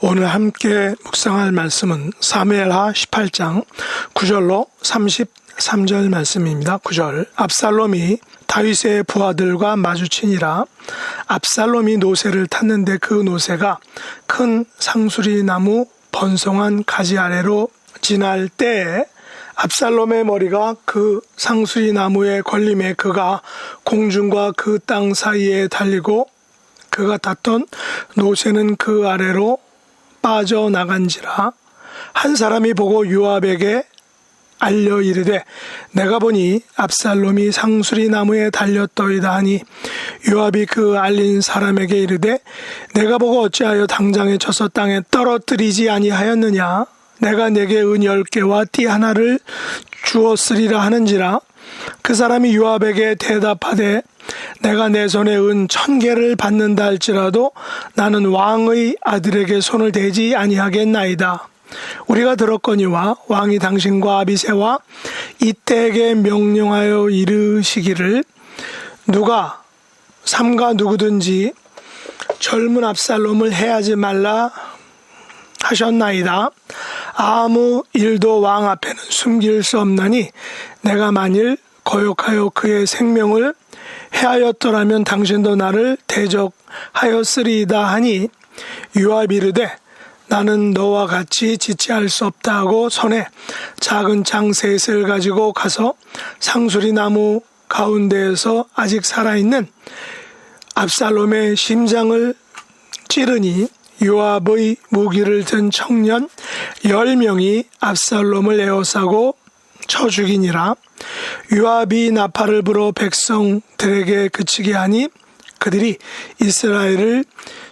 오늘 함께 묵상할 말씀은 사무엘하 18장 9절로 33절 말씀입니다. 9절 압살롬이 다윗의 부하들과 마주치니라. 압살롬이 노새를 탔는데 그 노새가 큰 상수리 나무 번성한 가지 아래로 지날 때에 압살롬의 머리가 그 상수리 나무에 걸림에 그가 공중과 그 땅 사이에 달리고 그가 탔던 노새는 그 아래로 빠져나간지라. 한 사람이 보고 요압에게 알려 이르되 내가 보니 압살롬이 상수리 나무에 달렸더이다 하니 요압이 그 알린 사람에게 이르되 내가 보고 어찌하여 당장에 쳐서 땅에 떨어뜨리지 아니하였느냐. 내가 내게 은 10개와 띠 하나를 주었으리라 하는지라. 그 사람이 요압에게 대답하되 내가 내 손에 은 1000개를 받는다 할지라도 나는 왕의 아들에게 손을 대지 아니하겠나이다. 우리가 들었거니와 왕이 당신과 아비새와 이때에게 명령하여 이르시기를 누가 삼가 누구든지 젊은 압살롬을 해하지 말라 하셨나이다. 아무 일도 왕 앞에는 숨길 수 없나니 내가 만일 거역하여 그의 생명을 해하였더라면 당신도 나를 대적하였으리이다 하니 요압이 이르되 나는 너와 같이 지체할 수 없다 하고 손에 작은 창 셋을 가지고 가서 상수리 나무 가운데에서 아직 살아있는 압살롬의 심장을 찌르니 요압의 무기를 든 청년 10명이 압살롬을 에워싸고 쳐 죽이니라. 요압이 나팔을 불어 백성들에게 그치게 하니 그들이 이스라엘을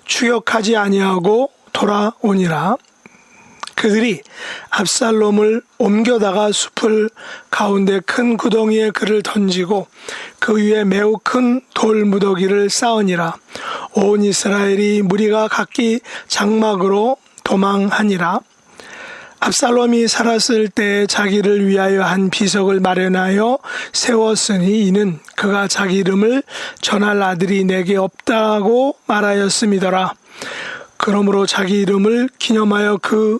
추격하지 아니하고 돌아오니라. 그들이 압살롬을 옮겨다가 숲을 가운데 큰 구덩이에 그를 던지고 그 위에 매우 큰 돌무더기를 쌓으니라. 온 이스라엘이 무리가 각기 장막으로 도망하니라. 압살롬이 살았을 때 자기를 위하여 한 비석을 마련하여 세웠으니 이는 그가 자기 이름을 전할 아들이 내게 없다고 말하였음이더라. 그러므로 자기 이름을 기념하여 그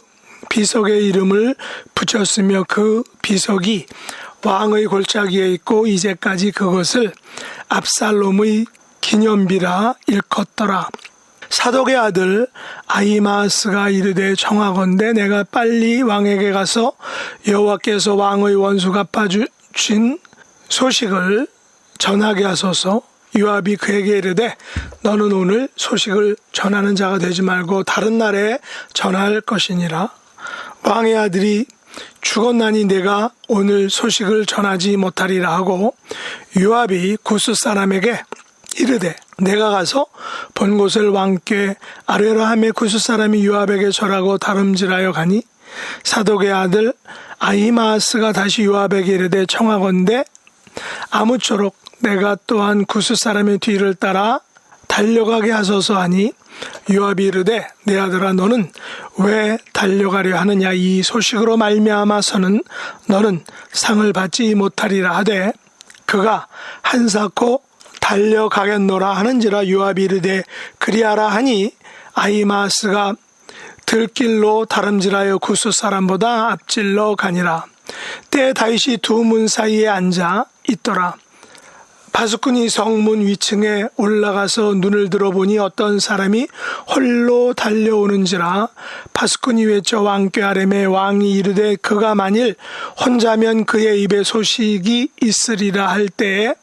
비석의 이름을 붙였으며 그 비석이 왕의 골짜기에 있고 이제까지 그것을 압살롬의 기념비라 일컫더라. 사독의 아들 아히마아스가 이르되 청하건대 내가 빨리 왕에게 가서 여호와께서 왕의 원수 갚아주신 소식을 전하게 하소서. 요압이 그에게 이르되 너는 오늘 소식을 전하는 자가 되지 말고 다른 날에 전할 것이니라. 왕의 아들이 죽었나니 내가 오늘 소식을 전하지 못하리라 하고 요압이 구스 사람에게 이르되 내가 가서 본 곳을 왕께 아뢰라 하매 구스 사람이 요압에게 절하고 다름질하여 가니 사독의 아들 아히마아스가 다시 요압에게 이르되 청하건대 아무쪼록 내가 또한 구스 사람의 뒤를 따라 달려가게 하소서 하니 요압이 이르되 내 아들아 너는 왜 달려가려 하느냐. 이 소식으로 말미암아서는 너는 상을 받지 못하리라 하되 그가 한사코 달려가겠노라 하는지라. 요압이 이르되 그리하라 하니 아히마아스가 들길로 다름질하여 구스 사람보다 앞질러 가니라. 때에 다윗이 두 문 사이에 앉아 있더라. 바스꾼이 성문 위층에 올라가서 눈을 들어보니 어떤 사람이 홀로 달려오는지라. 바스꾼이 외쳐 왕께 아뢰매 왕이 이르되 그가 만일 혼자면 그의 입에 소식이 있으리라 할 때에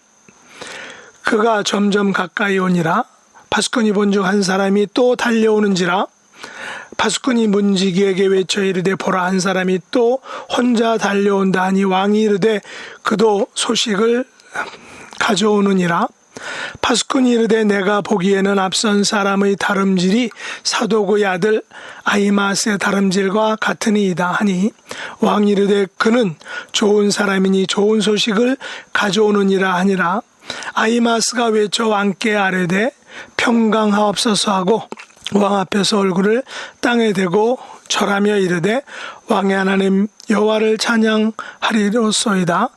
그가 점점 가까이 오니라. 바스꾼이 본즉 한 사람이 또 달려오는지라. 바스꾼이 문지기에게 외쳐 이르되 보라 한 사람이 또 혼자 달려온다 하니 왕이 이르되 그도 소식을 가져오느니라. 바스꾼이 이르되 내가 보기에는 앞선 사람의 다름질이 사독의 아들 아히마아스의 다름질과 같으니이다 하니 왕이 이르되 그는 좋은 사람이니 좋은 소식을 가져오느니라 하니라. 아히마아스가 외쳐 왕께 아뢰되 평강하옵소서 하고 왕 앞에서 얼굴을 땅에 대고 절하며 이르되 왕의 하나님 여호와를 찬양하리로소이다.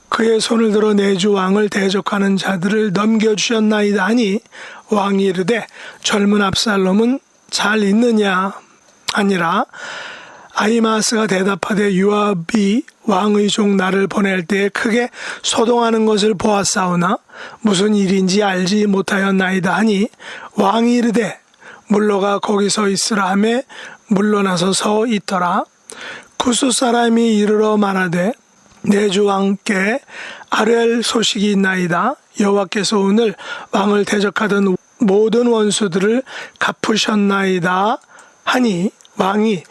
그의 손을 들어 내주 왕을 대적하는 자들을 넘겨주셨나이다 하니 왕이 이르되 젊은 압살롬은 잘 있느냐. 아니라 아히마아스가 대답하되 요압이 왕의 종 나를 보낼 때에 크게 소동하는 것을 보았사오나 무슨 일인지 알지 못하였나이다 하니 왕이 이르되 물러가 거기 서 있으라 하매 물러나서 서 있더라. 구스 사람이 이르러 말하되 내 주 왕께 아뢰 소식이 있나이다. 여호와께서 오늘 왕을 대적하던 모든 원수들을 갚으셨나이다 하니 왕이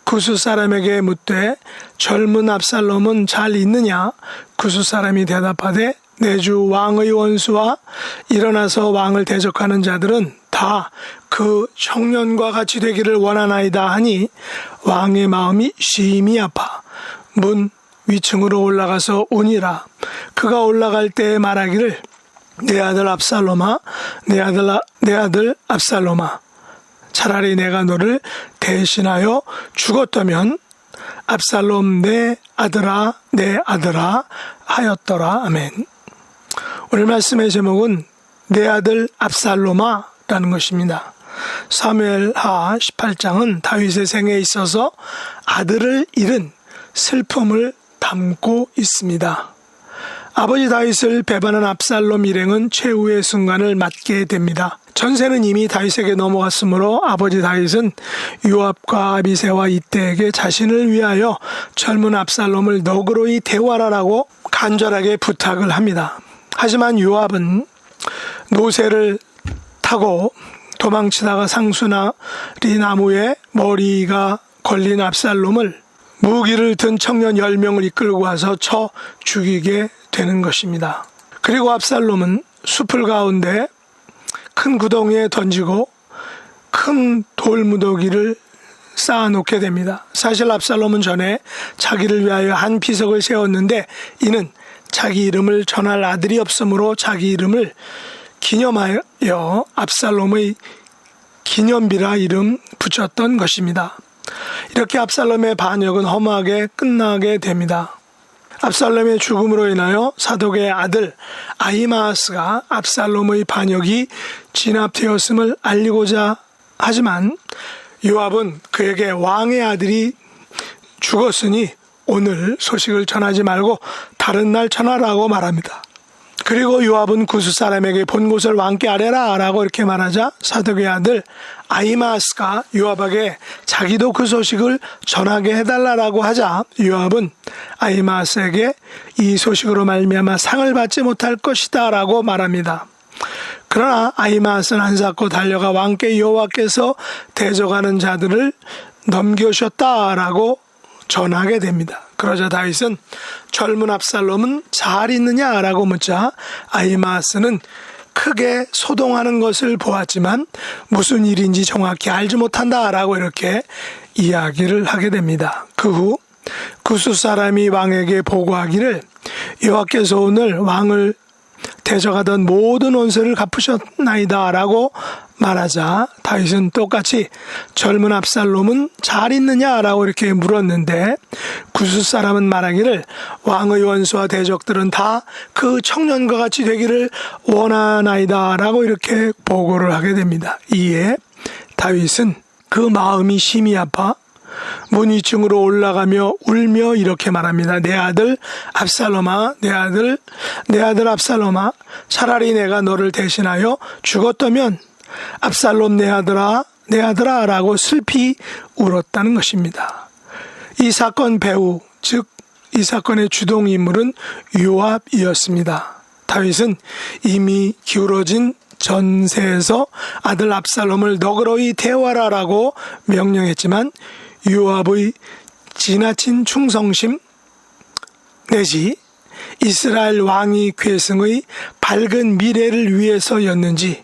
구스 사람에게 묻되 젊은 압살롬은 잘 있느냐? 구스 사람이 대답하되 내 주 왕의 원수와 일어나서 왕을 대적하는 자들은 다 그 청년과 같이 되기를 원하나이다 하니 왕의 마음이 심히 아파 문 위층으로 올라가서 우니라. 그가 올라갈 때에 말하기를 내 아들 압살롬아, 내 아들 압살롬아, 차라리 내가 너를 대신하여 죽었다면 압살롬 내 아들아 하였더라. 아멘. 오늘 말씀의 제목은 내 아들 압살롬아 라는 것입니다. 사무엘하 18장은 다윗의 생에 있어서 아들을 잃은 슬픔을 담고 있습니다. 아버지 다윗을 배반한 압살롬 일행은 최후의 순간을 맞게 됩니다. 전세는 이미 다윗에게 넘어갔으므로 아버지 다윗은 요압과 아비새와 이때에게 자신을 위하여 젊은 압살롬을 너그러이 대화하라고 간절하게 부탁을 합니다. 하지만 요압은 노새를 타고 도망치다가 상수나리 나무에 머리가 걸린 압살롬을 무기를 든 청년 10명을 이끌고 와서 쳐 죽이게 되는 것입니다. 그리고 압살롬은 숲을 가운데 큰 구덩이에 던지고 큰 돌무더기를 쌓아놓게 됩니다. 사실 압살롬은 전에 자기를 위하여 한 비석을 세웠는데 이는 자기 이름을 전할 아들이 없으므로 자기 이름을 기념하여 압살롬의 기념비라 이름 붙였던 것입니다. 이렇게 압살롬의 반역은 허무하게 끝나게 됩니다. 압살롬의 죽음으로 인하여 사독의 아들 아히마아스가 압살롬의 반역이 진압되었음을 알리고자 하지만 요압은 그에게 왕의 아들이 죽었으니 오늘 소식을 전하지 말고 다른 날 전하라고 말합니다. 그리고 요압은 구스 사람에게 본 곳을 왕께 아뢰라 라고 이렇게 말하자 사독의 아들 아히마아스가 요압에게 자기도 그 소식을 전하게 해달라고 하자 요압은 아히마아스에게 이 소식으로 말미암아 상을 받지 못할 것이다 라고 말합니다. 그러나 아히마아스는 한사코 달려가 왕께 여호와께서 대적하는 자들을 넘겨주셨다라고 전하게 됩니다. 그러자 다윗은 젊은 압살롬은 잘 있느냐라고 묻자 아히마아스는 크게 소동하는 것을 보았지만 무슨 일인지 정확히 알지 못한다라고 이렇게 이야기를 하게 됩니다. 그 후 구스 사람이 왕에게 보고하기를 여호와께서 오늘 왕을 대적하던 모든 원수를 갚으셨나이다 라고 말하자 다윗은 똑같이 젊은 압살롬은 잘 있느냐라고 이렇게 물었는데 구스 사람은 말하기를 왕의 원수와 대적들은 다 그 청년과 같이 되기를 원하나이다 라고 이렇게 보고를 하게 됩니다. 이에 다윗은 그 마음이 심히 아파 문 위층으로 올라가며 울며 이렇게 말합니다. 내 아들 압살롬아, 내 아들 압살롬아, 차라리 내가 너를 대신하여 죽었다면 압살롬 내 아들아 라고 슬피 울었다는 것입니다. 이 사건 배후, 즉 이 사건의 주동인물은 요압이었습니다. 다윗은 이미 기울어진 전세에서 아들 압살롬을 너그러이 대화하라고 명령했지만 요압의 지나친 충성심 내지 이스라엘 왕위 계승의 밝은 미래를 위해서였는지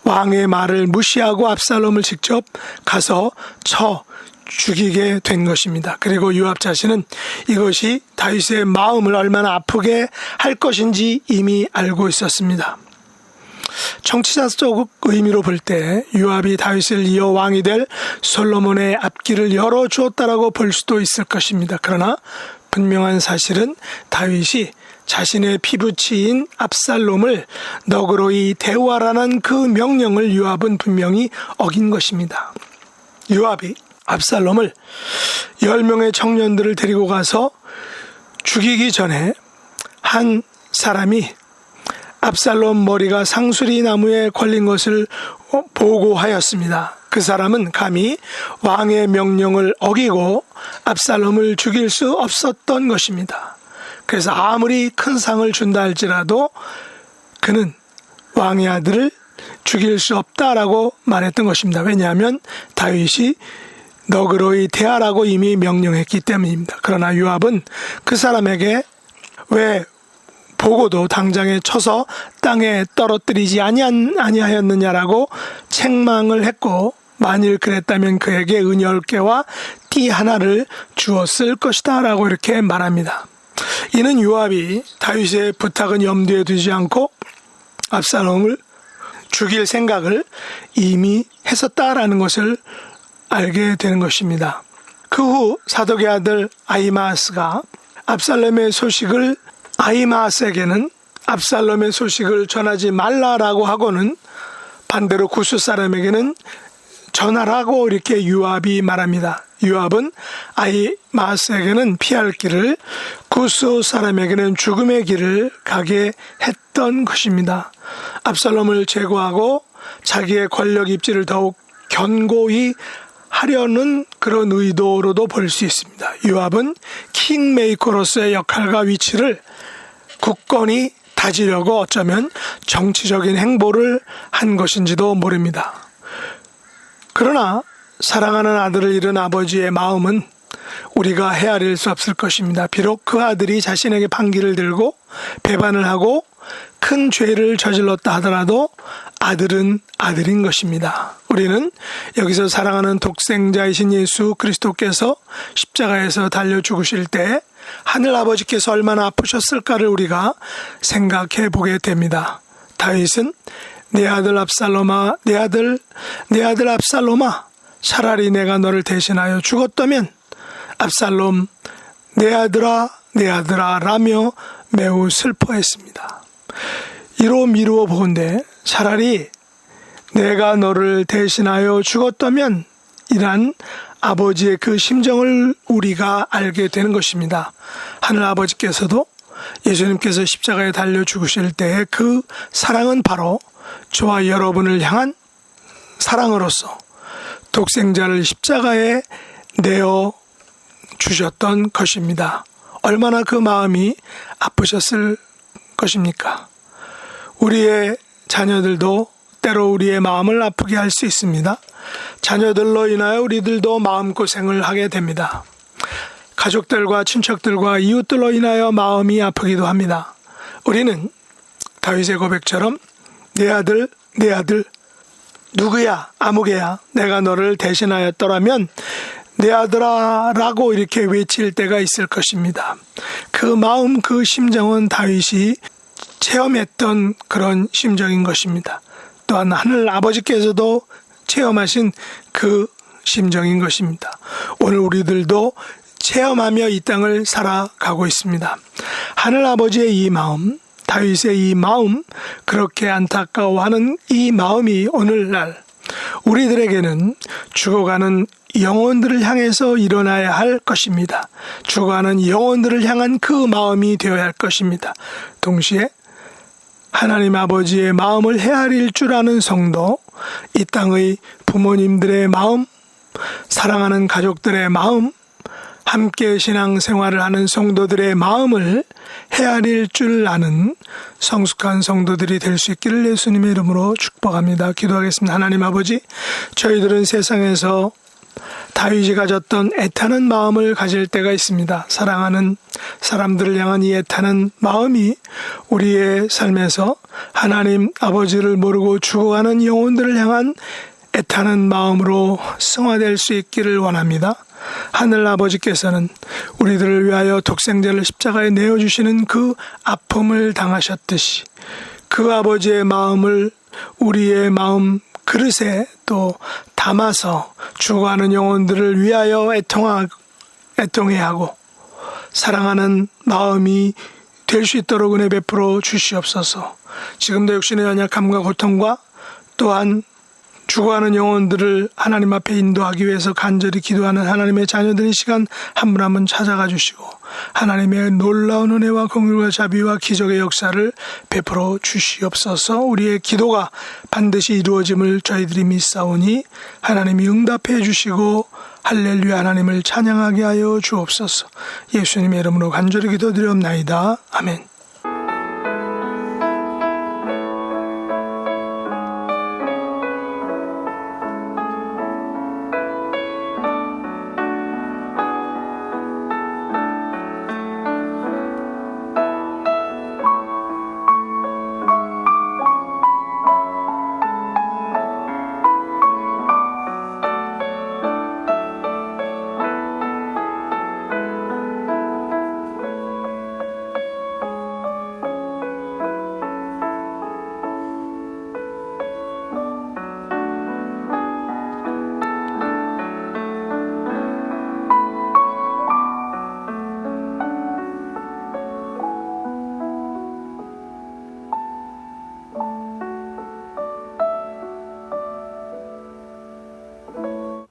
왕의 말을 무시하고 압살롬을 직접 가서 쳐 죽이게 된 것입니다. 그리고 요압 자신은 이것이 다윗의 마음을 얼마나 아프게 할 것인지 이미 알고 있었습니다. 정치자적 의미로 볼 때 요압이 다윗을 이어 왕이 될 솔로몬의 앞길을 열어주었다라고 볼 수도 있을 것입니다. 그러나 분명한 사실은 다윗이 자신의 피부치인 압살롬을 너그러이 대우하라는 그 명령을 요압은 분명히 어긴 것입니다. 요압이 압살롬을 10명의 청년들을 데리고 가서 죽이기 전에 한 사람이 압살롬 머리가 상수리 나무에 걸린 것을 보고하였습니다. 그 사람은 감히 왕의 명령을 어기고 압살롬을 죽일 수 없었던 것입니다. 그래서 아무리 큰 상을 준다 할지라도 그는 왕의 아들을 죽일 수 없다라고 말했던 것입니다. 왜냐하면 다윗이 너그러이 대하라고 이미 명령했기 때문입니다. 그러나 요압은 그 사람에게 왜 보고도 당장에 쳐서 땅에 떨어뜨리지 아니하였느냐라고 책망을 했고, 만일 그랬다면 그에게 은 10개와 띠 하나를 주었을 것이다 라고 이렇게 말합니다. 이는 요압이 다윗의 부탁은 염두에 두지 않고 압살롬을 죽일 생각을 이미 했었다라는 것을 알게 되는 것입니다. 그 후 사독의 아들 아히마아스가 압살롬의 소식을 아히마아스에게는 압살롬의 소식을 전하지 말라라고 하고는 반대로 구스 사람에게는 전하라고 이렇게 요압이 말합니다. 요압은 아히마아스에게는 피할 길을, 구스 사람에게는 죽음의 길을 가게 했던 것입니다. 압살롬을 제거하고 자기의 권력 입지를 더욱 견고히 하려는 그런 의도로도 볼 수 있습니다. 요압은 킹메이커로서의 역할과 위치를 굳건히 다지려고 어쩌면 정치적인 행보를 한 것인지도 모릅니다. 그러나 사랑하는 아들을 잃은 아버지의 마음은 우리가 헤아릴 수 없을 것입니다. 비록 그 아들이 자신에게 반기를 들고 배반을 하고 큰 죄를 저질렀다 하더라도 아들은 아들인 것입니다. 우리는 여기서 사랑하는 독생자이신 예수 그리스도께서 십자가에서 달려 죽으실 때 하늘 아버지께서 얼마나 아프셨을까를 우리가 생각해 보게 됩니다. 다윗은 내 아들 압살롬아, 내 아들 압살롬아, 차라리 내가 너를 대신하여 죽었다면 압살롬 내 아들아 라며 매우 슬퍼했습니다. 이로 미루어 보건대 차라리 내가 너를 대신하여 죽었다면 이란 아버지의 그 심정을 우리가 알게 되는 것입니다. 하늘 아버지께서도 예수님께서 십자가에 달려 죽으실 때의 그 사랑은 바로 저와 여러분을 향한 사랑으로서 독생자를 십자가에 내어 주셨던 것입니다. 얼마나 그 마음이 아프셨을 것입니까? 우리의 자녀들도 때로 우리의 마음을 아프게 할 수 있습니다. 자녀들로 인하여 우리들도 마음고생을 하게 됩니다. 가족들과 친척들과 이웃들로 인하여 마음이 아프기도 합니다. 우리는 다윗의 고백처럼 내 아들 누구야 아무개야 내가 너를 대신하였더라면 내 아들아 라고 이렇게 외칠 때가 있을 것입니다. 그 마음 그 심정은 다윗이 체험했던 그런 심정인 것입니다. 또한 하늘 아버지께서도 체험하신 그 심정인 것입니다. 오늘 우리들도 체험하며 이 땅을 살아가고 있습니다. 하늘 아버지의 이 마음, 다윗의 이 마음, 그렇게 안타까워하는 이 마음이 오늘날 우리들에게는 죽어가는 영혼들을 향해서 일어나야 할 것입니다. 죽어가는 영혼들을 향한 그 마음이 되어야 할 것입니다. 동시에 하나님 아버지의 마음을 헤아릴 줄 아는 성도, 이 땅의 부모님들의 마음, 사랑하는 가족들의 마음, 함께 신앙생활을 하는 성도들의 마음을 헤아릴 줄 아는 성숙한 성도들이 될 수 있기를 예수님의 이름으로 축복합니다. 기도하겠습니다. 하나님 아버지, 저희들은 세상에서 다윗이 가졌던 애타는 마음을 가질 때가 있습니다. 사랑하는 사람들을 향한 이 애타는 마음이 우리의 삶에서 하나님 아버지를 모르고 죽어가는 영혼들을 향한 애타는 마음으로 승화될 수 있기를 원합니다. 하늘 아버지께서는 우리들을 위하여 독생자를 십자가에 내어주시는 그 아픔을 당하셨듯이 그 아버지의 마음을 우리의 마음 그릇에 또 담아서 죽어가는 영혼들을 위하여 애통해야 하고 사랑하는 마음이 될 수 있도록 은혜 베풀어 주시옵소서. 지금도 육신의 연약함과 고통과 또한 죽어가는 영혼들을 하나님 앞에 인도하기 위해서 간절히 기도하는 하나님의 자녀들 이 시간 한 분 한 분 찾아가 주시고 하나님의 놀라운 은혜와 긍휼과 자비와 기적의 역사를 베풀어 주시옵소서. 우리의 기도가 반드시 이루어짐을 저희들이 믿사오니 하나님이 응답해 주시고 할렐루야 하나님을 찬양하게 하여 주옵소서. 예수님의 이름으로 간절히 기도드리옵나이다. 아멘.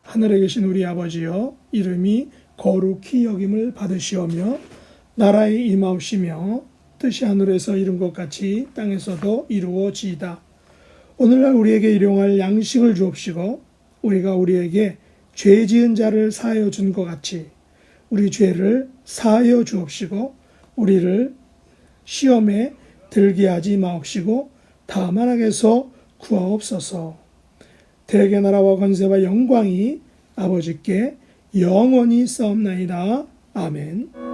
하늘에 계신 우리 아버지여, 이름이 거룩히 여김을 받으시오며 나라에 임하옵시며 뜻이 하늘에서 이룬 것 같이 땅에서도 이루어지이다. 오늘날 우리에게 일용할 양식을 주옵시고 우리가 우리에게 죄 지은 자를 사하여 준 것 같이 우리 죄를 사하여 주옵시고 우리를 시험에 들게 하지 마옵시고 다만 악에서 구하옵소서. 대개 나라와 권세와 영광이 아버지께 영원히 싸움나이다. 아멘.